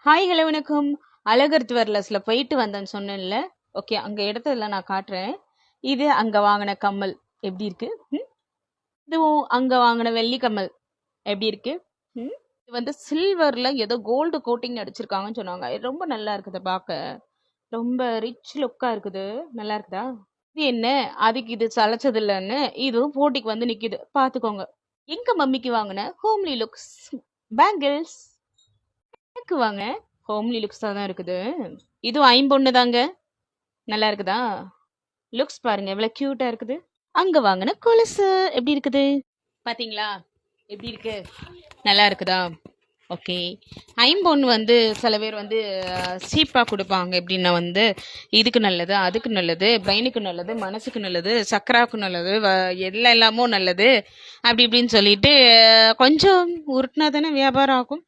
Hi hello வணக்கம். அழகர் ஜுவல்லர்ஸ்ல போயிட்டு வந்தேன்னு சொன்னேன்ல. ஓகே, அங்க இடத்துல நான் காட்டுறேன். இது அங்க வாங்கின கம்மல் எப்படி இருக்கு? இதுவும் அங்க வாங்கின வெள்ளி கம்மல் எப்படி இருக்கு? இது வந்து சில்வர்ல ஏதோ கோல்டு கோட்டிங் அடிச்சிருக்காங்கன்னு சொன்னாங்க. இது ரொம்ப நல்லா இருக்குது பார்க்க. ரொம்ப ரிச் லுக்கா இருக்குது. நல்லா இருக்குதா? இது என்ன? அதுக்கு இது சளைச்சது இல்லைன்னு இதுவும் போட்டிக்கு வந்து நிக்குது. பாத்துக்கோங்க. எங்க மம்மிக்கு வாங்கின ஹோம்லி லுக்ஸ் பேங்கிள்ஸ் எனக்கு வாங்க. ஹோம்லி லுக்ஸா தான் இருக்குது. இதுவும் ஐம்பொண்ணு தாங்க. நல்லா இருக்குதா? லுக்ஸ் பாருங்க எவ்வளவு கியூட்டா இருக்குது. அங்க வாங்கின கொலுசு எப்படி இருக்குது பாத்தீங்களா? எப்படி இருக்கு? நல்லா இருக்குதா? ஓகே. ஐம்பொண்ணு வந்து சில பேர் வந்து சீப்பா கொடுப்பாங்க. எப்படின்னா வந்து இதுக்கு நல்லது, அதுக்கு நல்லது, பிரெயினுக்கு நல்லது, மனசுக்கு நல்லது, சக்கராவுக்கு நல்லது, எல்லாமோ நல்லது அப்படி இப்படின்னு சொல்லிட்டு கொஞ்சம் உருட்டினா தானே வியாபாரம் ஆகும்.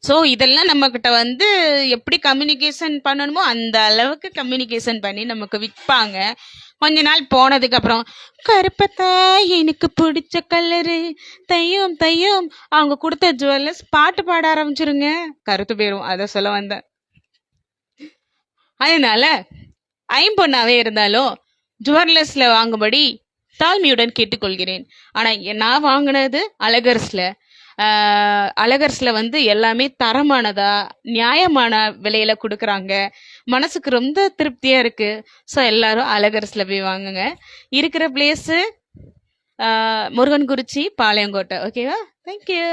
ஸோ இதெல்லாம் நம்மக்கிட்ட வந்து எப்படி கம்யூனிகேஷன் பண்ணணுமோ அந்த அளவுக்கு கம்யூனிகேஷன் பண்ணி நமக்கு விற்பாங்க. கொஞ்ச நாள் போனதுக்கு அப்புறம் கருப்பத்தா எனக்கு பிடிச்ச கலரு தையும் தையும் அவங்க கொடுத்த ஜுவல்லர்ஸ் பாட்டு பாட ஆரம்பிச்சிருங்க. கருத்து போயிரும். அதை சொல்ல வந்தேன். அதனால ஐம்பொண்ணாவே இருந்தாலும் ஜுவல்லர்ஸ்ல வாங்கும்படி தாழ்மையுடன் கேட்டுக்கொள்கிறேன். ஆனா நான் வாங்கினது அழகர்ஸ்ல வந்து எல்லாமே தரமானதா நியாயமான விலையில கொடுக்குறாங்க. மனசுக்கு ரொம்ப திருப்தியா இருக்கு. ஸோ எல்லாரும் அழகர்ஸ்ல போய் வாங்குங்க. இருக்கிற பிளேஸு முருகன்குறிச்சி, பாளையங்கோட்டை. ஓகேவா? தேங்க்யூ.